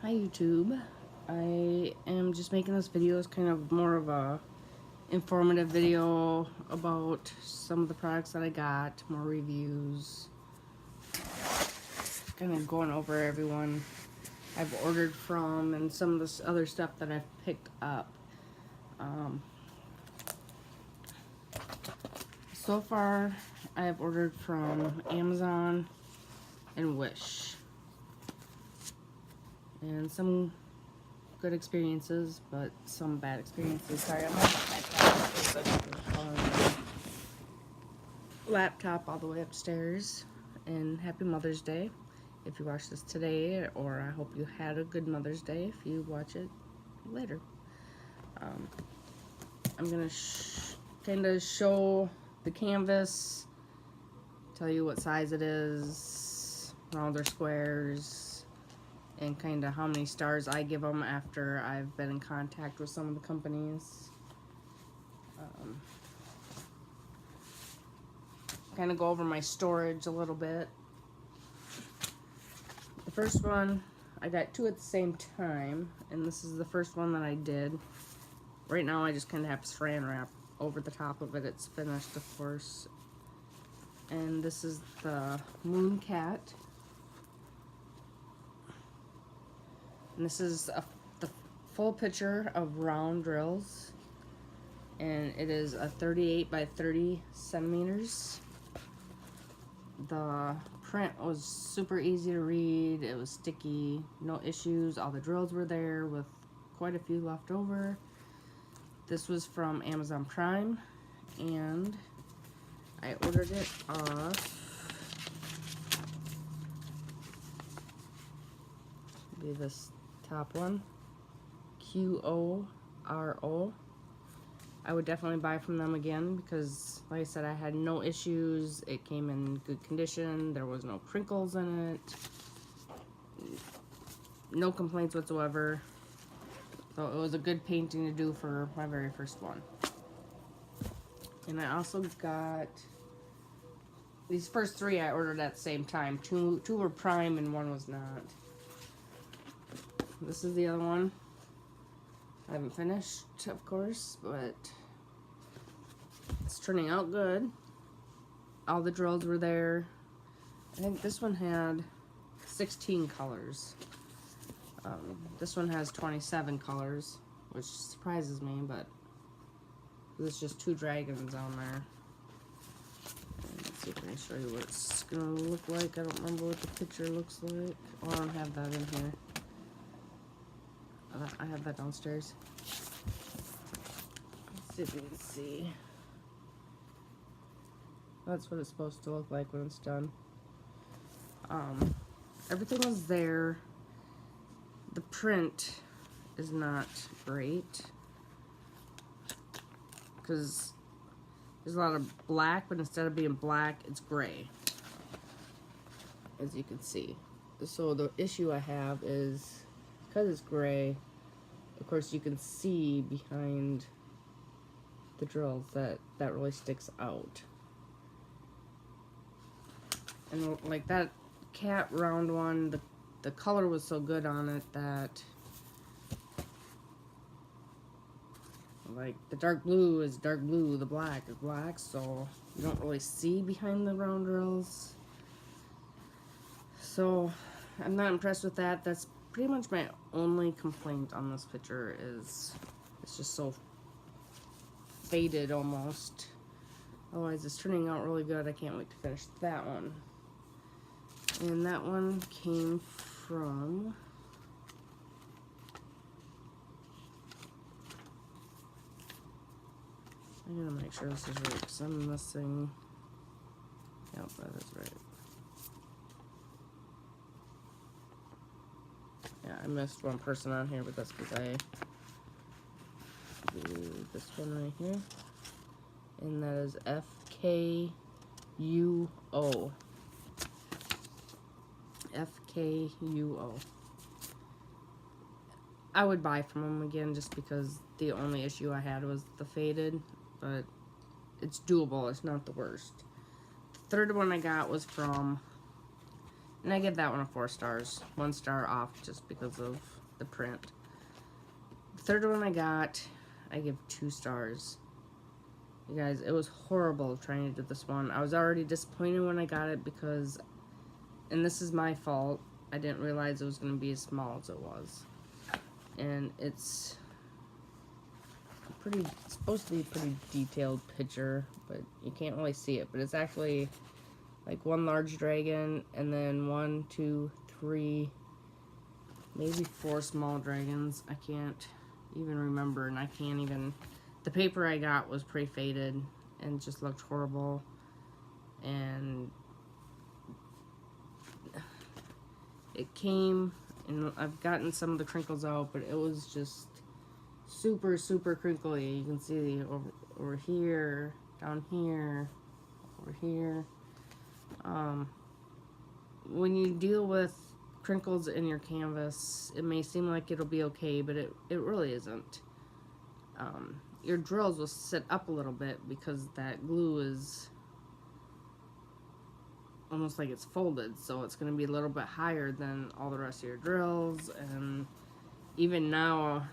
Hi YouTube. I am just making this video as kind of more of a informative video about some of the products that I got, more reviews, kind of going over everyone I've ordered from and some of this other stuff that I've picked up. So far I have ordered from Amazon and Wish, and some good experiences, but some bad experiences. Sorry, I'm not my laptop all the way upstairs. And happy Mother's Day if you watch this today, or I hope you had a good Mother's Day if you watch it later. I'm gonna kind of show the canvas, tell you what size it is, round or squares, and kind of how many stars I give them after I've been in contact with some of the companies. Kind of go over my storage a little bit. The first one, I got two at the same time, and this is the first one that I did. Right now I just kind of have saran wrap over the top of it. It's finished, of course. And this is the Moon Cat. And this is the full picture of round drills. And it is a 38 by 30 centimeters. The print was super easy to read. It was sticky, no issues. All the drills were there with quite a few left over. This was from Amazon Prime, and I ordered it off this top one, Qoro. I would definitely buy from them again because, like I said, I had no issues. It came in good condition. There was no crinkles in it. No complaints whatsoever. So it was a good painting to do for my very first one. And I also got these first three I ordered at the same time. Two were Prime and one was not. This is the other one. I haven't finished, of course, but it's turning out good. All the drills were there. I think this one had 16 colors. This one has 27 colors, which surprises me, but there's just two dragons on there. And let's see if I can show you what it's gonna look like. I don't remember what the picture looks like. Oh, I don't have that in here. I have that downstairs. Let's see if you can see. That's what it's supposed to look like when it's done. Everything was there. The print is not great because there's a lot of black, but instead of being black, it's gray, as you can see. So the issue I have is, because it's gray, of course you can see behind the drills that really sticks out. And like that cat round one, the color was so good on it that, like, the dark blue is dark blue, the black is black, so you don't really see behind the round drills. So I'm not impressed with that. That's pretty much my only complaint on this picture, is it's just so faded almost. Otherwise it's turning out really good. I can't wait to finish that one. And that one came from I'm gonna make sure this is right because I'm missing. Yep, that is right. Yeah, I missed one person on here, but that's because I do this one right here. And that is FKUO. FKUO. I would buy from them again just because the only issue I had was the faded, but it's doable. It's not the worst. The third one I got was from And I give that one a 4 stars. 1 star off just because of the print. The third one I got, I give 2 stars. You guys, it was horrible trying to do this one. I was already disappointed when I got it because, and this is my fault, I didn't realize it was going to be as small as it was. And it's supposed to be a pretty detailed picture, but you can't really see it. But it's actually like 1 large dragon, and then 1, 2, 3, maybe 4 small dragons. I can't even remember, and I can't even... The paper I got was pretty faded and just looked horrible. And it came, and I've gotten some of the crinkles out, but it was just super, super crinkly. You can see over here, down here, over here. When you deal with crinkles in your canvas, it may seem like it'll be okay, but it really isn't. Your drills will sit up a little bit because that glue is almost like it's folded, so it's going to be a little bit higher than all the rest of your drills. And even now,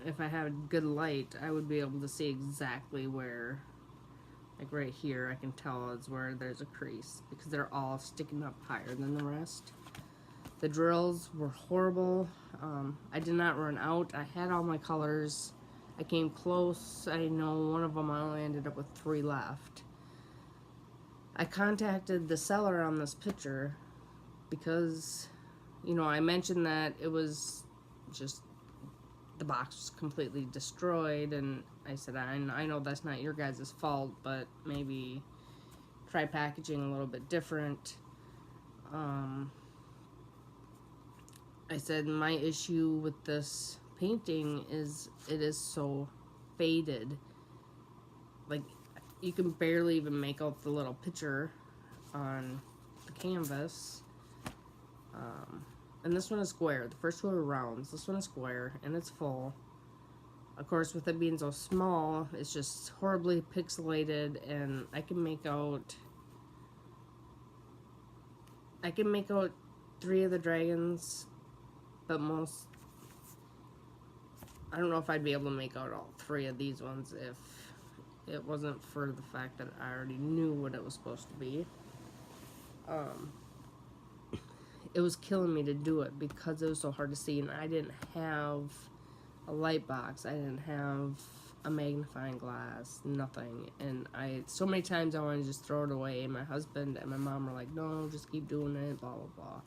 if I had good light, I would be able to see exactly where, like right here, I can tell is where there's a crease because they're all sticking up higher than the rest. The drills were horrible. I did not run out. I had all my colors. I came close. I know one of them I only ended up with 3 left. I contacted the seller on this picture because, you know, I mentioned that it was just, the box was completely destroyed, and I said, I know that's not your guys' fault, but maybe try packaging a little bit different. I said my issue with this painting is it is so faded. Like, you can barely even make out the little picture on the canvas. And this one is square. The first two are rounds. This one is square, and it's full. Of course, with it being so small, it's just horribly pixelated, and I can make out 3 of the dragons, but I don't know if I'd be able to make out all 3 of these ones if it wasn't for the fact that I already knew what it was supposed to be. It was killing me to do it because it was so hard to see, and I didn't have a light box. I didn't have a magnifying glass, nothing. And so many times I wanted to just throw it away, and my husband and my mom were like, no, just keep doing it, blah, blah, blah.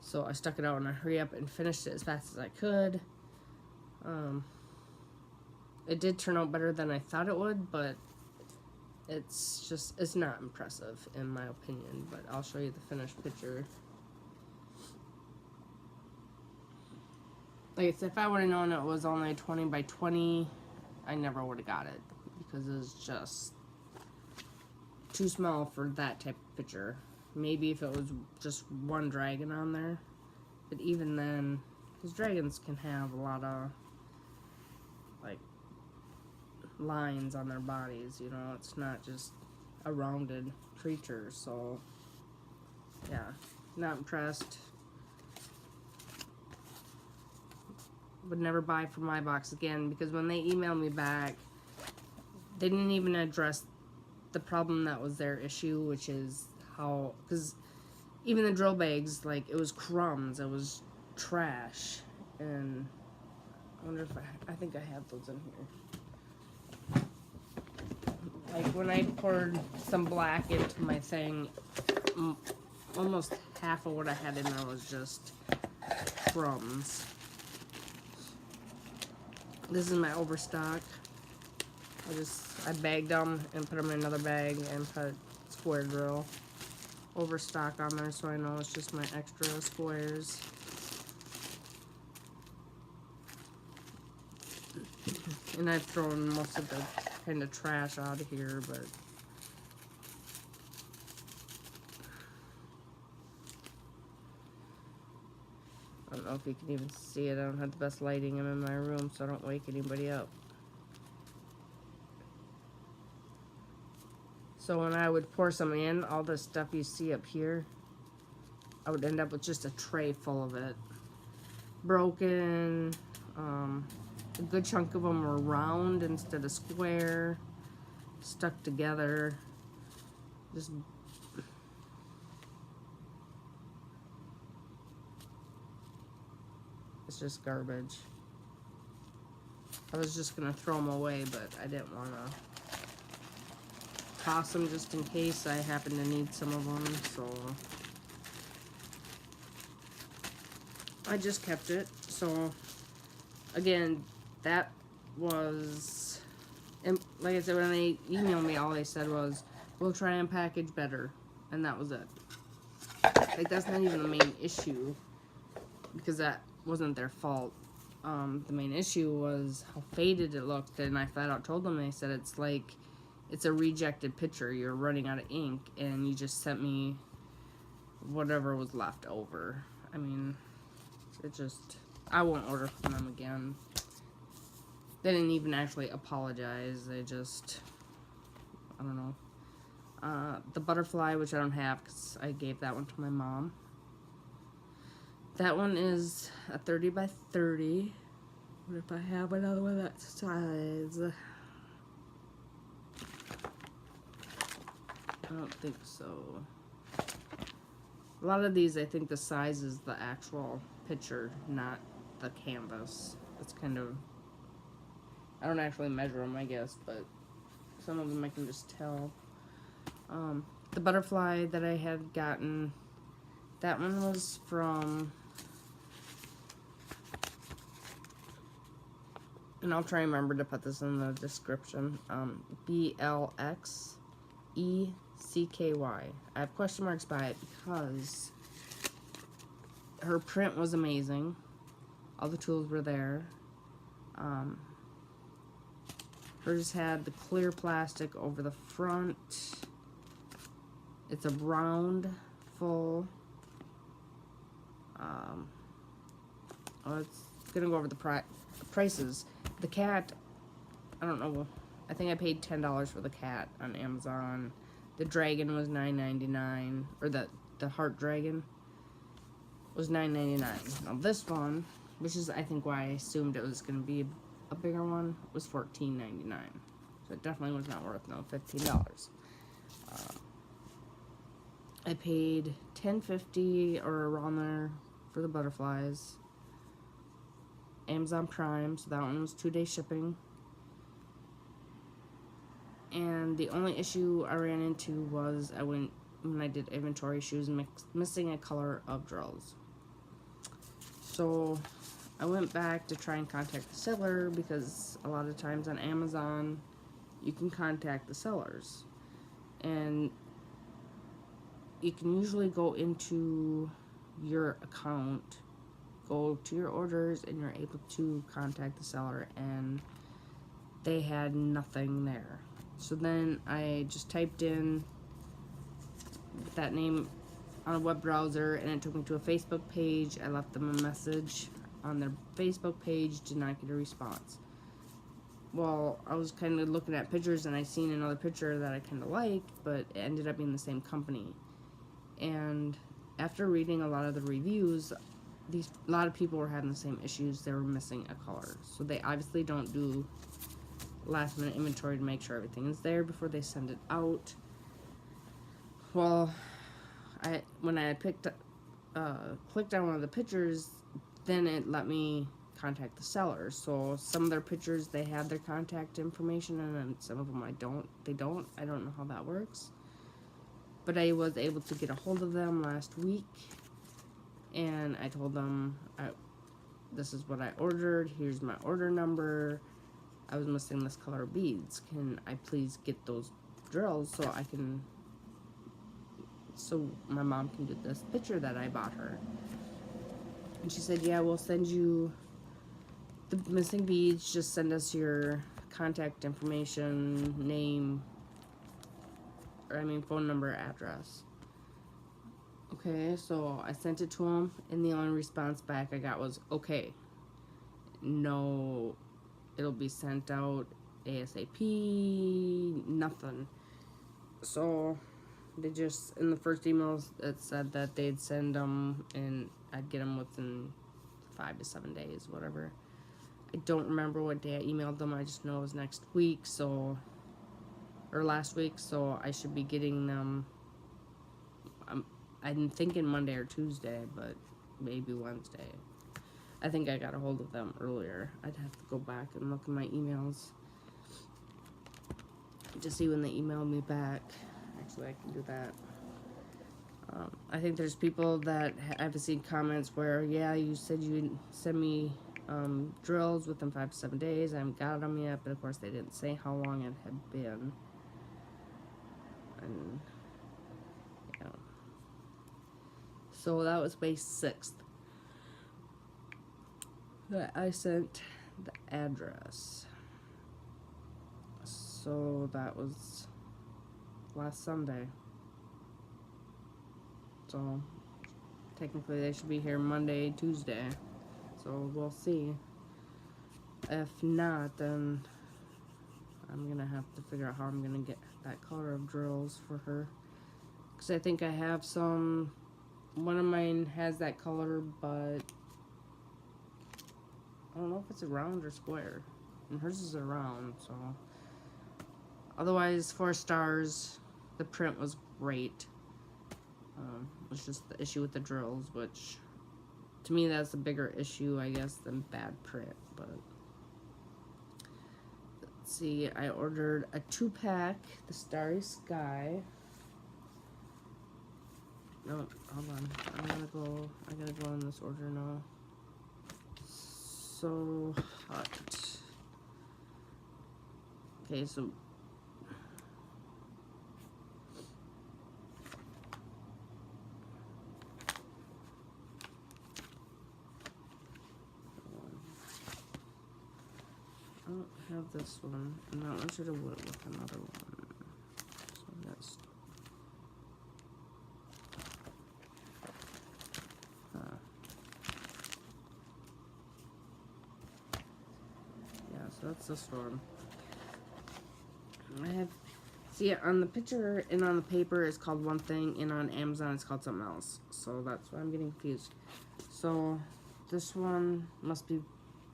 So I stuck it out, and I hurry up and finished it as fast as I could. It did turn out better than I thought it would, but it's not impressive in my opinion. But I'll show you the finished picture. Like I said, if I would have known it was only 20 by 20, I never would have got it because it was just too small for that type of picture. Maybe if it was just 1 dragon on there, but even then, because dragons can have a lot of like lines on their bodies, you know, it's not just a rounded creature. So yeah, not impressed. Would never buy from MyBox again, because when they emailed me back, they didn't even address the problem that was their issue, which is how, because even the drill bags, like, it was crumbs, it was trash. And I wonder if I think I have those in here. Like, when I poured some black into my thing, almost half of what I had in there was just crumbs. This is my overstock. I bagged them and put them in another bag and put square drill overstock on there, so I know it's just my extra squares. And I've thrown most of the kind of trash out of here, but I don't know if you can even see it. I don't have the best lighting. I'm in my room, so I don't wake anybody up. So when I would pour some in, all the stuff you see up here, I would end up with just a tray full of it. Broken. A good chunk of them were round instead of square. Stuck together. Just it's just garbage. I was just gonna throw them away, but I didn't want to toss them just in case I happen to need some of them, so I just kept it. So again, that was, and like I said, when they emailed me, all they said was, we'll try and package better, and that was it. Like, that's not even the main issue, because that wasn't their fault. The main issue was how faded it looked, and I flat out told them, they said it's like, it's a rejected picture, you're running out of ink, and you just sent me whatever was left over. I mean, it just, I won't order from them again. They didn't even actually apologize, they just, I don't know. The butterfly, which I don't have because I gave that one to my mom. That one is a 30 by 30. What if I have another one that size? I don't think so. A lot of these, I think the size is the actual picture, not the canvas. It's kind of, I don't actually measure them, I guess, but some of them I can just tell. The butterfly that I had gotten, that one was from, and I'll try and remember to put this in the description, Blxecky. I have question marks by it because her print was amazing. All the tools were there. Hers had the clear plastic over the front. It's a round, full. It's gonna go over the prices. The cat, I don't know. I think I paid $10 for the cat on Amazon. The dragon was $9.99, or the heart dragon was $9.99. Now this one, which is I think why I assumed it was gonna be a bigger one, was $14.99. So it definitely was not worth no $15. I paid $10.50 or around there for the butterflies. Amazon Prime, so that one was 2-day shipping. And the only issue I ran into was when I did inventory, she was missing a color of drills. So I went back to try and contact the seller, because a lot of times on Amazon you can contact the sellers, and you can usually go into your account, go to your orders, and you're able to contact the seller, and they had nothing there. So then I just typed in that name on a web browser, and it took me to a Facebook page. I left them a message on their Facebook page, did not get a response. Well, I was kind of looking at pictures, and I seen another picture that I kind of liked, but it ended up being the same company. And after reading a lot of the reviews, a lot of people were having the same issues. They were missing a color. So they obviously don't do last minute inventory to make sure everything is there before they send it out. Well, when I clicked on one of the pictures, then it let me contact the seller. So some of their pictures, they had their contact information, and then some of them they don't. I don't know how that works. But I was able to get a hold of them last week, and I told them, this is what I ordered, here's my order number, I was missing this color of beads, can I please get those drills so my mom can do this picture that I bought her. And she said, yeah, we'll send you the missing beads, just send us your contact information, name, phone number, address. Okay, so I sent it to him, and the only response back I got was, okay, no, it'll be sent out ASAP, nothing. So They just, in the first emails, it said that they'd send them and I'd get them within 5 to 7 days, whatever. I don't remember what day I emailed them. I just know it was next week, so, or last week, so I should be getting them. I'm thinking Monday or Tuesday, but maybe Wednesday. I think I got a hold of them earlier. I'd have to go back and look in my emails to see when they emailed me back. Actually, I can do that. I think there's people that I've seen comments where, yeah, you said you'd send me drills within 5 to 7 days. I haven't got them yet, but of course they didn't say how long it had been. And yeah. So that was May 6th that I sent the address. So that was last Sunday. So technically they should be here Monday, Tuesday. So we'll see. If not, then I'm gonna have to figure out how I'm gonna get that color of drills for her. Because I think I have some. One of mine has that color, but I don't know if it's a round or square. And hers is a round, so. Otherwise, 4 stars. The print was great. It was just the issue with the drills, which to me that's a bigger issue, I guess, than bad print. But let's see, I ordered a 2-pack, the Starry Sky. No, hold on. I gotta go in this order now. So hot. Okay, so I don't have this one, and that one should have went with another one. So that's yeah, so that's this one. I have, see, on the picture and on the paper it's called one thing, and on Amazon it's called something else. So that's why I'm getting confused. So this one must be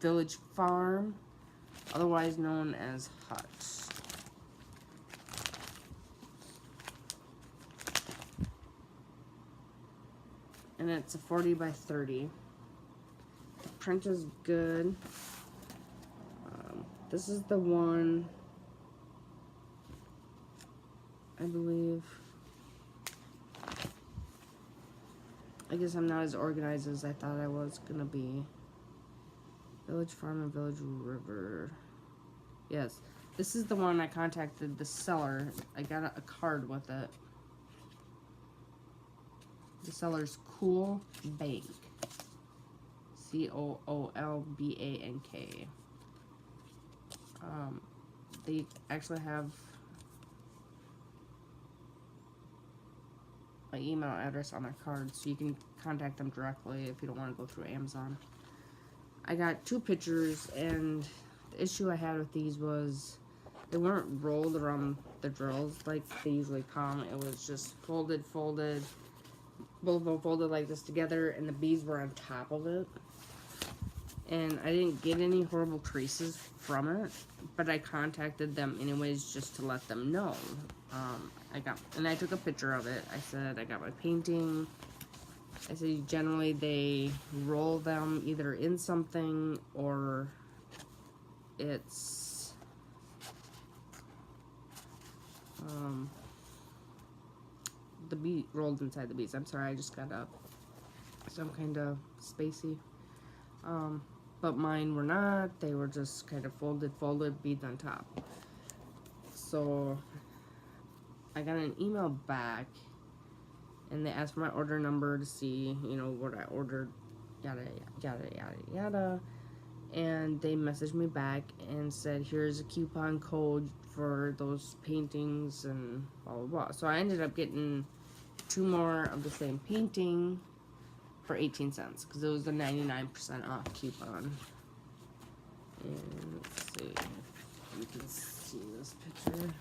Village Farm, otherwise known as Hut. And it's a 40 by 30. The print is good. This is the one, I believe. I guess I'm not as organized as I thought I was gonna be. Village Farm and Village River. Yes, this is the one I contacted the seller. I got a card with it. The seller's Cool Bank. COOLBANK. They actually have my email address on their card, so you can contact them directly if you don't want to go through Amazon. I got 2 pictures, and the issue I had with these was they weren't rolled around the drills like they usually come. It was just folded, both of them folded like this together, and the beads were on top of it. And I didn't get any horrible creases from it, but I contacted them anyways just to let them know. I took a picture of it. I said I got my painting. I said generally they roll them either in something or it's the bead rolled inside the beads. I'm sorry, I just got up. Some kind of spacey. But mine were not. They were just kind of folded beads on top. So I got an email back, and they asked for my order number to see, you know, what I ordered, yada, yada, yada, yada. And they messaged me back and said, here's a coupon code for those paintings and blah, blah, blah. So I ended up getting 2 more of the same painting for 18 cents because it was the 99% off coupon. And let's see if you can see this picture.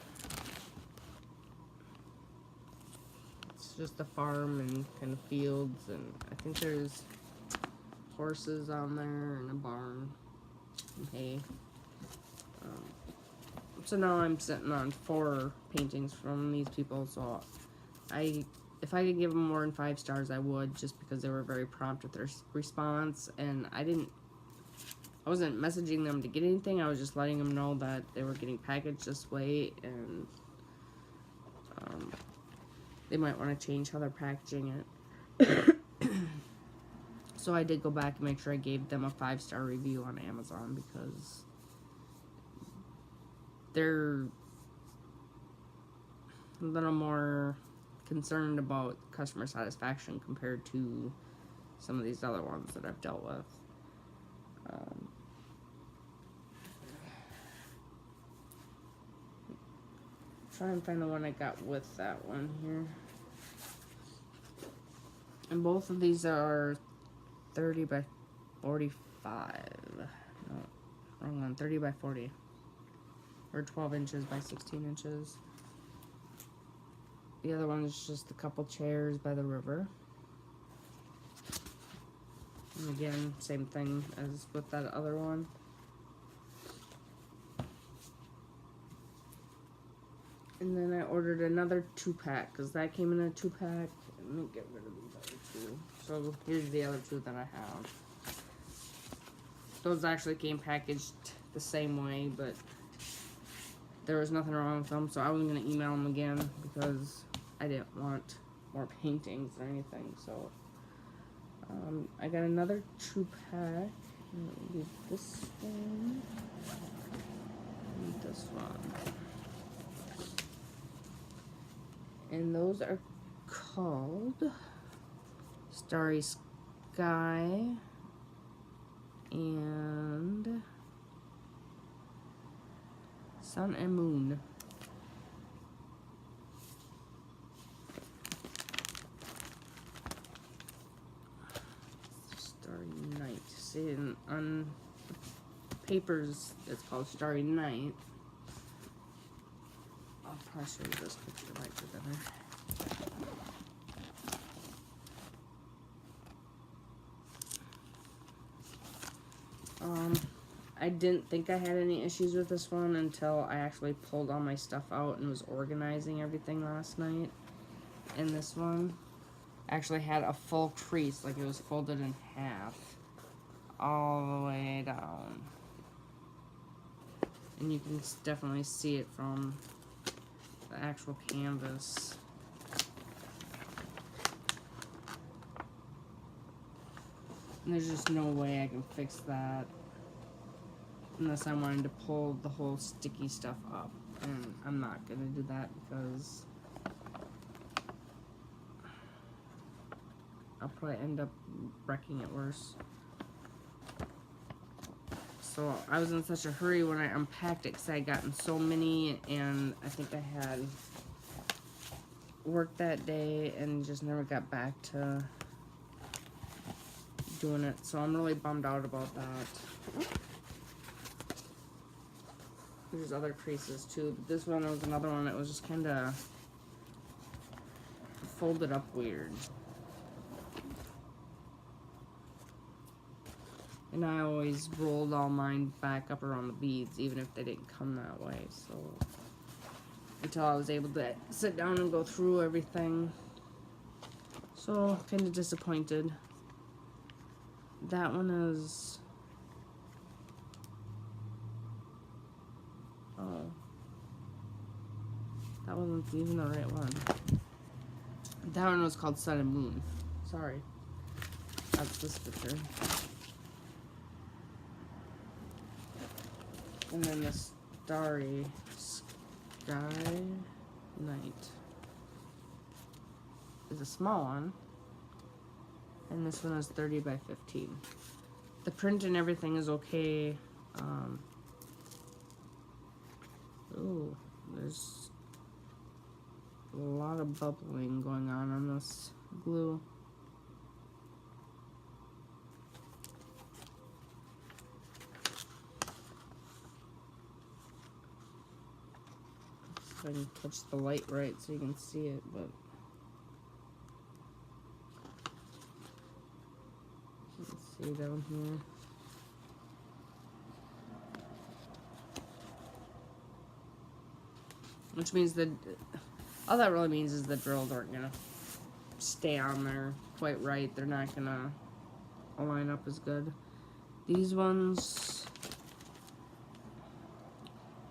just the farm and kind of fields, and I think there's horses on there and a barn and hay. So now I'm sitting on 4 paintings from these people, so if I could give them more than 5 stars, I would, just because they were very prompt with their response, and I wasn't messaging them to get anything. I was just letting them know that they were getting packaged this way, and they might want to change how they're packaging it. So I did go back and make sure I gave them a 5-star review on Amazon, because they're a little more concerned about customer satisfaction compared to some of these other ones that I've dealt with. Try and find the one I got with that one here. And both of these are 30 by 45. No, wrong one. 30 by 40. Or 12 inches by 16 inches. The other one is just a couple chairs by the river. And again, same thing as with that other one. And then I ordered another 2-pack, because that came in a 2-pack. Let me get rid of these other 2. So here's the other 2 that I have. Those actually came packaged the same way, but there was nothing wrong with them, so I wasn't going to email them again, because I didn't want more paintings or anything. So I got another 2-pack. Maybe this one and this one. And those are called Starry Sky and Sun and Moon. Starry Night. See, on the papers it's called Starry Night. I'll probably show you this picture right together. I didn't think I had any issues with this one until I actually pulled all my stuff out and was organizing everything last night. And this one actually had a full crease, like it was folded in half all the way down. And you can definitely see it from the actual canvas. And there's just no way I can fix that unless I wanted to pull the whole sticky stuff up, and I'm not gonna do that because I'll probably end up wrecking it worse. So I was in such a hurry when I unpacked it because I had gotten so many, and I think I had work that day and just never got back to doing it. So I'm really bummed out about that. There's other creases too, but this one was another one that was just kind of folded up weird. And I always rolled all mine back up around the beads, even if they didn't come that way. So until I was able to sit down and go through everything. So kind of disappointed. That one is, oh, that wasn't even the right one. That one was called Sun and Moon. Sorry. That's this picture. And then the Starry Sky Night is a small one. And this one is 30 by 15. The print and everything is okay. Ooh, there's a lot of bubbling going on this glue. So I can touch the light right so you can see it, but see down here. Which means that all that really means is the drills aren't gonna stay on there quite right. They're not gonna line up as good. These ones,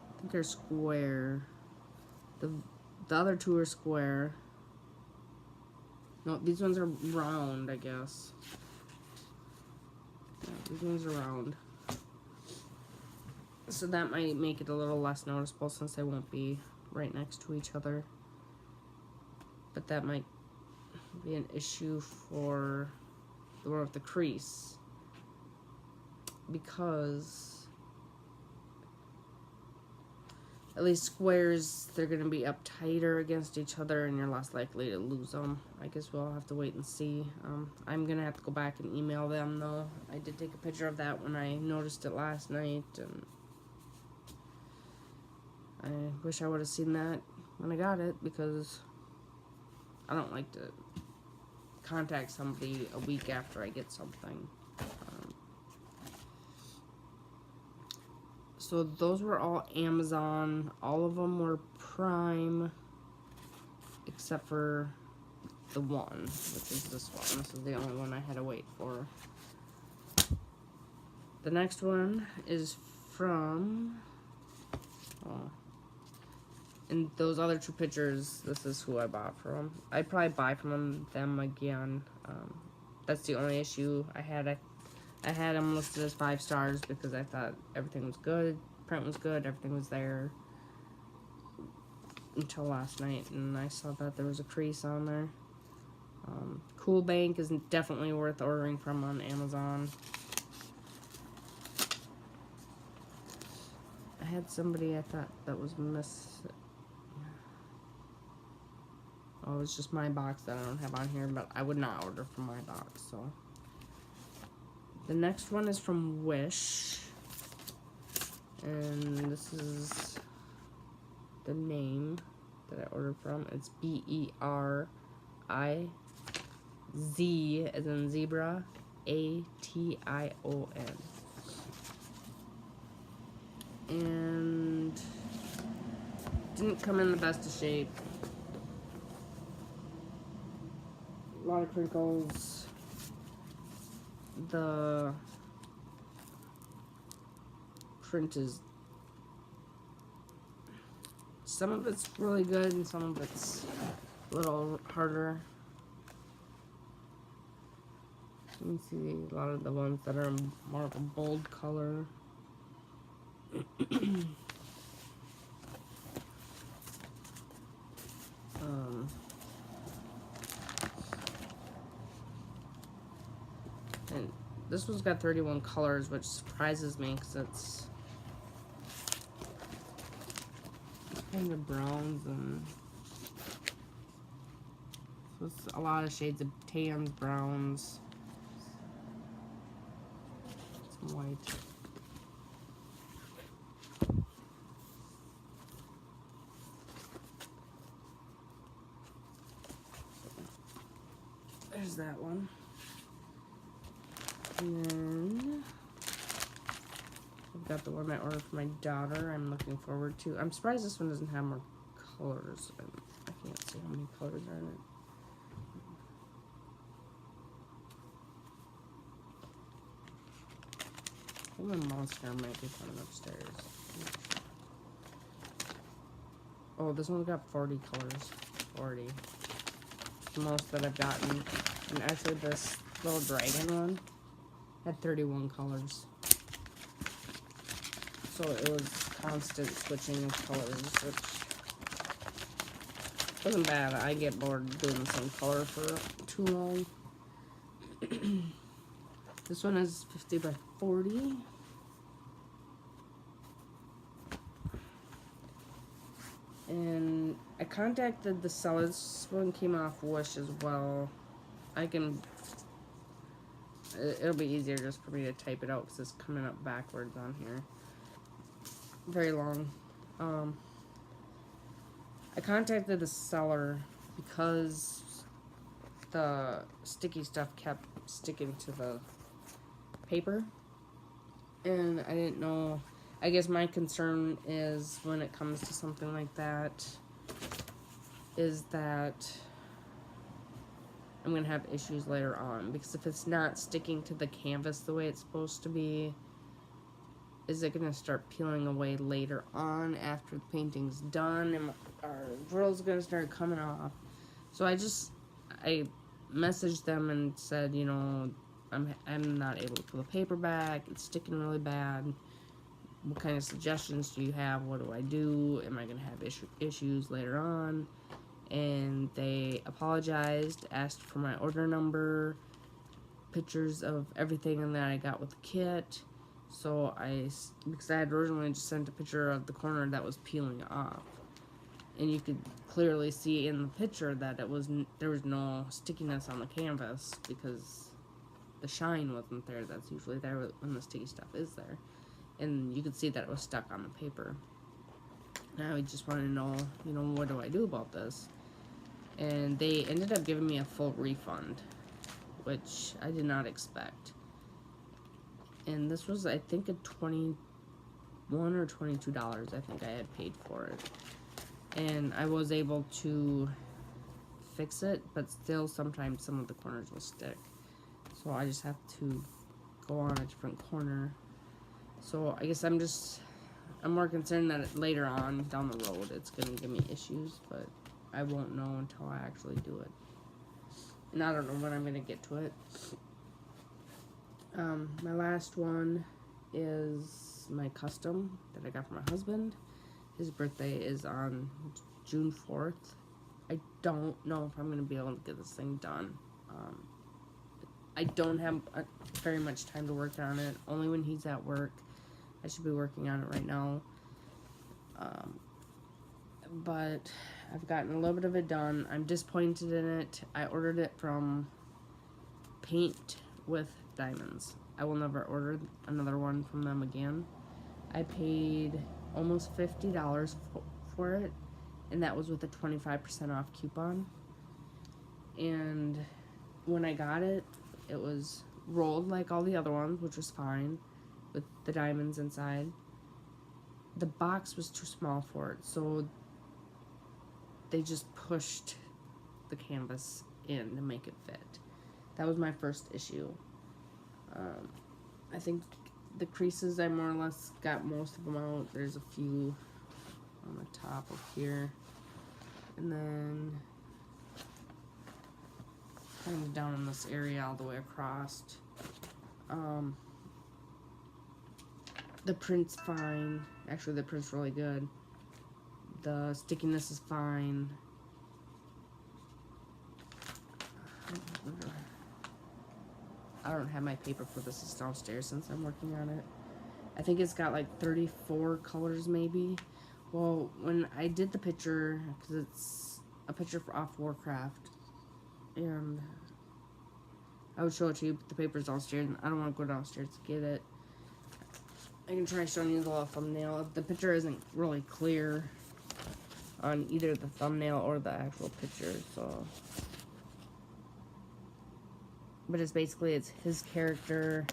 I think they're square. The other two are square. No, these ones are round, I guess. Yeah, these ones are round. So that might make it a little less noticeable since they won't be right next to each other. But that might be an issue for the one with the crease. Because at least squares, they're going to be up tighter against each other and you're less likely to lose them. I guess we'll have to wait and see. I'm going to have to go back and email them though. I did take a picture of that when I noticed it last night, and I wish I would have seen that when I got it, because I don't like to contact somebody a week after I get something. So those were all Amazon. All of them were Prime, except for the one, which is this one. This is the only one I had to wait for. The next one is from... Oh, and those other two pictures, this is who I bought from. I'd probably buy from them again. That's the only issue I had. I had them listed as 5 stars because I thought everything was good, print was good, everything was there. Until last night, and I saw that there was a crease on there. Cool Bank is definitely worth ordering from on Amazon. I had somebody I thought that was Oh, it's just MyBox that I don't have on here, but I would not order from MyBox, so. The next one is from Wish, and this is the name that I ordered from. It's Berization, as in zebra, ATION. And didn't come in the best of shape. A lot of crinkles. The print is, some of it's really good and some of it's a little harder. You can see a lot of the ones that are more of a bold color. And this one's got 31 colors, which surprises me because it's kind of browns and so it's a lot of shades of tans, browns, some white. There's that one. And then I've got the one I ordered for my daughter. I'm looking forward to. I'm surprised this one doesn't have more colors. I can't see how many colors are in it. I think my monster might be coming upstairs. Oh, this one's got 40 colors. 40. The most that I've gotten. And actually this little dragon one had 31 colors. So it was constant switching of colors, which wasn't bad. I get bored doing the same color for too long. This one is 50 by 40. And I contacted the seller. This one came off Wish as well. It'll be easier just for me to type it out because it's coming up backwards on here. Very long. I contacted the seller because the sticky stuff kept sticking to the paper. And I didn't know, I guess my concern is when it comes to something like that, is that I'm going to have issues later on. Because if it's not sticking to the canvas the way it's supposed to be, is it going to start peeling away later on after the painting's done? And our drill's going to start coming off. So I messaged them and said, you know, I'm not able to pull the paper back. It's sticking really bad. What kind of suggestions do you have? What do I do? Am I going to have issues later on? And they apologized, asked for my order number, pictures of everything that I got with the kit. So because I had originally just sent a picture of the corner that was peeling off. And you could clearly see in the picture that there was no stickiness on the canvas because the shine wasn't there. That's usually there when the sticky stuff is there. And you could see that it was stuck on the paper. Now I just want to know, you know, what do I do about this? And they ended up giving me a full refund, which I did not expect. And this was, I think, a $21 or $22 I think I had paid for it. And I was able to fix it, but still sometimes some of the corners will stick. So I just have to go on a different corner. So I guess I'm more concerned that later on down the road it's going to give me issues, but I won't know until I actually do it. And I don't know when I'm going to get to it. My last one is my custom that I got for my husband. His birthday is on June 4th. I don't know if I'm going to be able to get this thing done. I don't have very much time to work on it. Only when he's at work. I should be working on it right now. But I've gotten a little bit of it done. I'm disappointed in it. I ordered it from Paint with Diamonds. I will never order another one from them again. I paid almost $50 for it, and that was with a 25% off coupon. And when I got it, it was rolled like all the other ones, which was fine, with the diamonds inside. The box was too small for it, so they just pushed the canvas in to make it fit. That was my first issue. I think the creases, I more or less got most of them out. There's a few on the top of here. And then kind of down in this area all the way across. The print's fine. Actually, the print's really good. The stickiness is fine. I don't have my paper for this. It's downstairs since I'm working on it. I think it's got like 34 colors maybe. Well, when I did the picture, because it's a picture off Warcraft, and I would show it to you, but the paper's downstairs, and I don't want to go downstairs to get it. I can try showing you the little thumbnail. The picture isn't really clear on either the thumbnail or the actual picture, so. But it's basically, it's his character,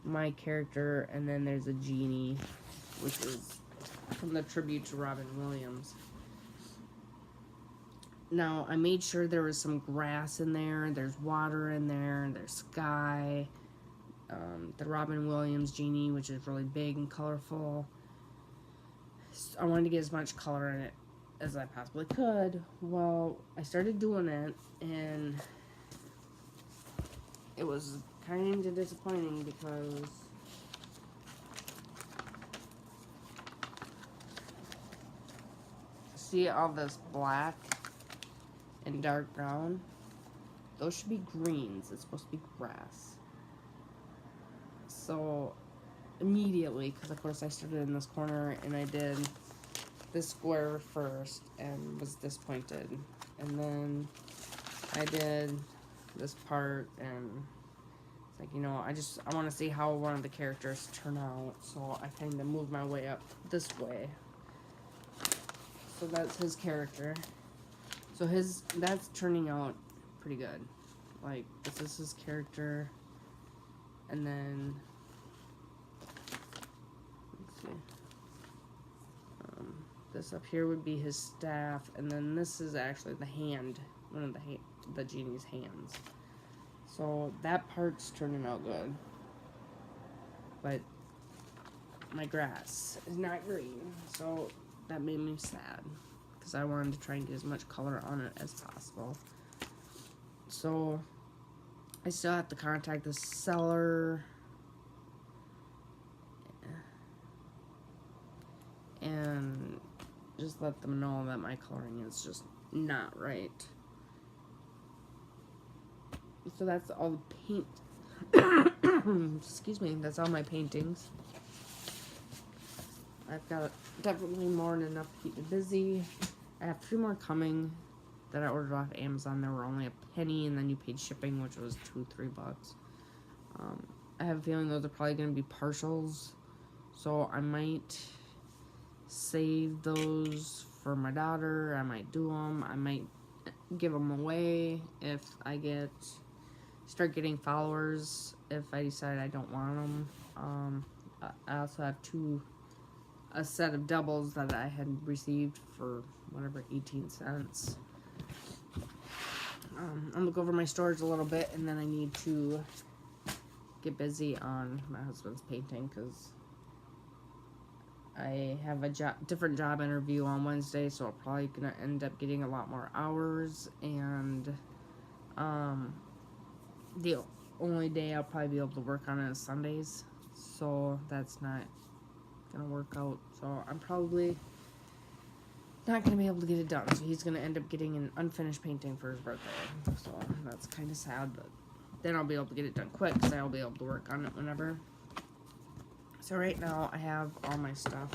my character, and then there's a genie, which is from the tribute to Robin Williams. Now, I made sure there was some grass in there, there's water in there, there's sky, the Robin Williams genie, which is really big and colorful. I wanted to get as much color in it as I possibly could. Well, I started doing it, and it was kind of disappointing because see all this black and dark brown? Those should be greens. It's supposed to be grass. So immediately, because of course I started in this corner and I did this square first and was disappointed. And then I did this part, and it's like, you know, I want to see how one of the characters turn out, so I kind of moved my way up this way. So that's his character. So that's turning out pretty good. Like, this is his character. And then, let's see, this up here would be his staff, and then this is actually the hand, one of the genie's hands. So that part's turning out good, but my grass is not green, so that made me sad because I wanted to try and get as much color on it as possible. So I still have to contact the seller and just let them know that my coloring is just not right. So that's all the paint. Excuse me, that's all my paintings. I've got definitely more than enough to keep me busy. I have 3 more coming that I ordered off Amazon. They were only a penny, and then you paid shipping, which was $2-3 bucks. I have a feeling those are probably going to be partials, so I might save those for my daughter. I might do them. I might give them away if I start getting followers. If I decide I don't want them, I also have a set of doubles that I had received for whatever 18 cents. I'm gonna go over my storage a little bit, and then I need to get busy on my husband's painting because I have a different job interview on Wednesday, so I'm probably gonna end up getting a lot more hours, and the only day I'll probably be able to work on it is Sundays, so that's not gonna work out. So I'm probably not gonna be able to get it done. So he's gonna end up getting an unfinished painting for his birthday. So that's kind of sad, but then I'll be able to get it done quick because I'll be able to work on it whenever. So right now I have all my stuff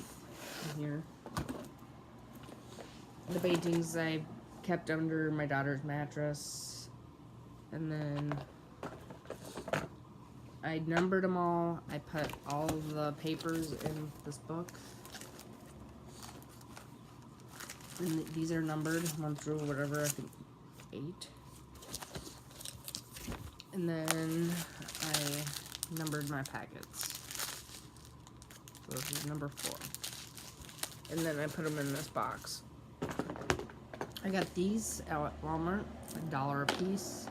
in here. The paintings I kept under my daughter's mattress, and then I numbered them all. I put all of the papers in this book. And these are numbered 1 through whatever, I think 8. And then I numbered my packets. So this is number 4. And then I put them in this box. I got these at Walmart, $1 a piece.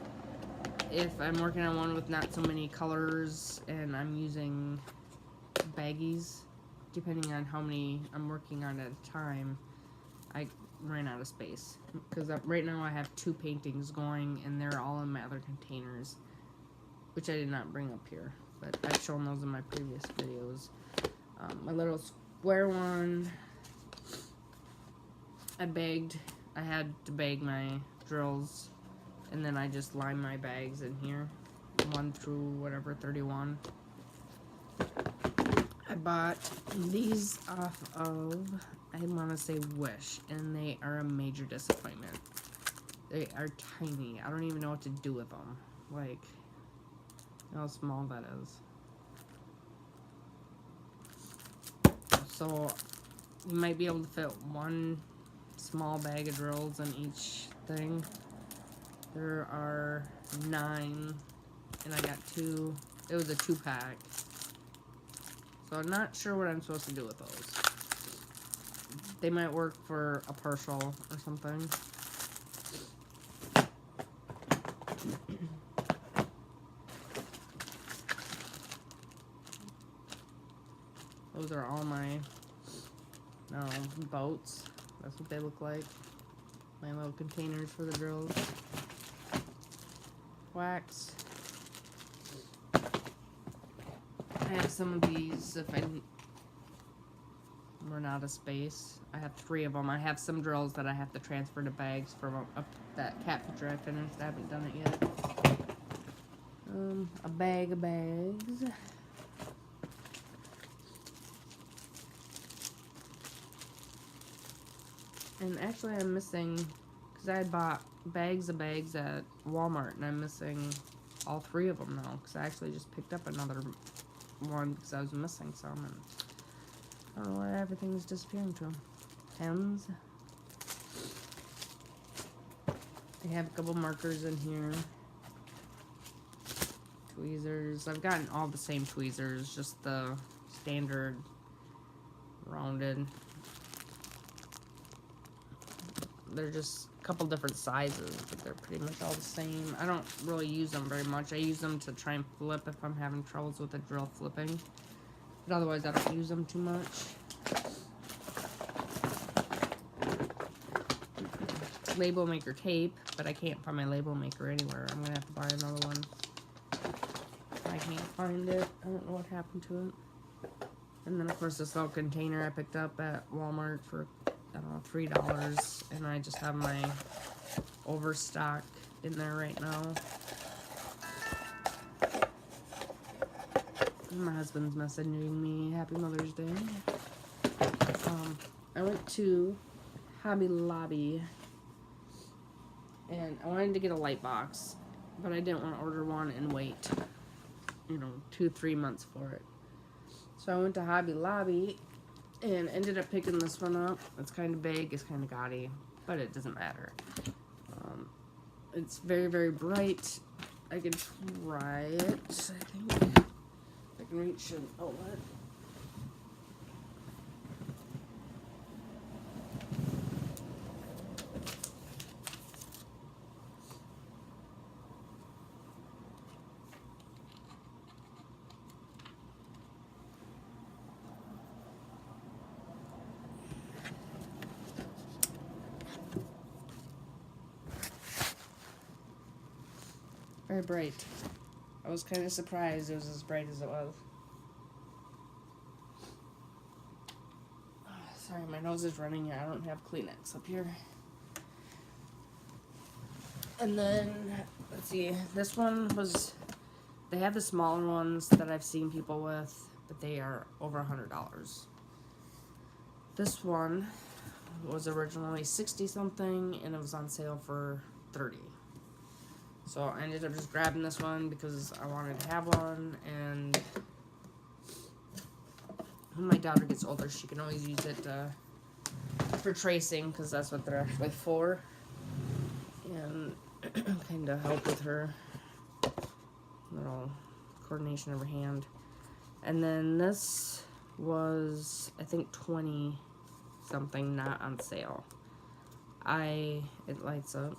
If I'm working on one with not so many colors and I'm using baggies, depending on how many I'm working on at a time, I ran out of space. Because right now I have 2 paintings going and they're all in my other containers, which I did not bring up here, but I've shown those in my previous videos. My little square one, I had to bag my drills, and then I just line my bags in here, 1 through whatever, 31. I bought these off of, I want to say Wish, and they are a major disappointment. They are tiny. I don't even know what to do with them. Like, how small that is. So, you might be able to fit 1 small bag of drills in each thing. There are 9, and I got 2. It was a 2-pack. So I'm not sure what I'm supposed to do with those. They might work for a partial or something. Those are all my boats. That's what they look like. My little containers for the drills. Wax. I have some of these if I run out of space. I have 3 of them. I have some drills that I have to transfer to bags from that cat picture I finished. I haven't done it yet. A bag of bags. And actually I'm missing, because I bought bags of bags at Walmart, and I'm missing all 3 of them now, because I actually just picked up another one because I was missing some, and I don't know where everything's disappearing to. Pens. I have a couple markers in here. tweezers. I've gotten all the same tweezers, just the standard rounded. They're just a couple different sizes, but they're pretty much all the same. I don't really use them very much. I use them to try and flip if I'm having troubles with the drill flipping. But otherwise, I don't use them too much. Label maker tape, but I can't find my label maker anywhere. I'm gonna have to buy another one. I can't find it. I don't know what happened to it. And then of course this little container I picked up at Walmart for, I don't know, $3, and I just have my overstock in there right now. And my husband's messaging me Happy Mother's Day. I went to Hobby Lobby and I wanted to get a light box, but I didn't want to order one and wait, you know, 2-3 months for it. So I went to Hobby Lobby and ended up picking this one up. It's kind of big, it's kind of gaudy, but it doesn't matter. It's very, very bright. I can try it, I think. I can reach an outlet. Very bright. I was kind of surprised it was as bright as it was. Sorry, my nose is running. I don't have Kleenex up here. And then, let's see, this one was, they have the smaller ones that I've seen people with, but they are over $100. This one was originally 60 something and it was on sale for 30. So I ended up just grabbing this one because I wanted to have one, and when my daughter gets older, she can always use it for tracing, because that's what they're actually for, and kind of help with her little coordination of her hand. And then this was, I think, 20 something, not on sale. It lights up.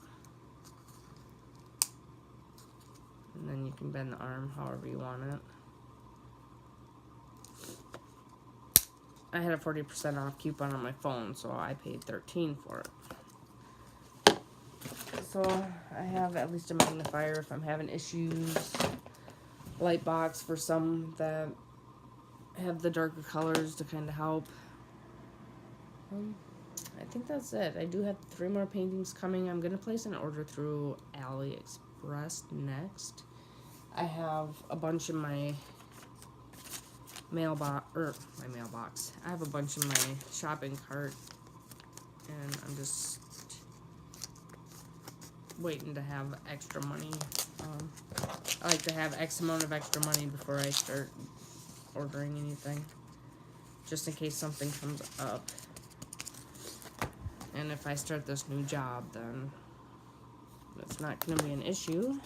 And then you can bend the arm however you want it. I had a 40% off coupon on my phone, so I paid $13 for it. So I have at least a magnifier if I'm having issues. Light box for some that have the darker colors to kind of help. I think that's it. I do have 3 more paintings coming. I'm going to place an order through AliExpress next. I have a bunch in my mailbox. I have a bunch in my shopping cart, and I'm just waiting to have extra money. I like to have X amount of extra money before I start ordering anything, just in case something comes up. And if I start this new job, then it's not going to be an issue,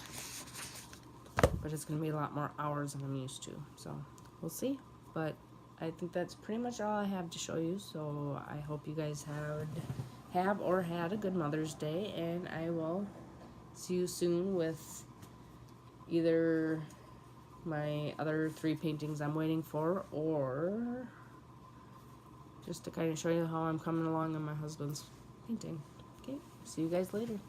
but it's going to be a lot more hours than I'm used to, so we'll see. But I think that's pretty much all I have to show you, so I hope you guys have or had a good Mother's Day, and I will see you soon with either my other 3 paintings I'm waiting for, or just to kind of show you how I'm coming along on my husband's painting. Okay, see you guys later.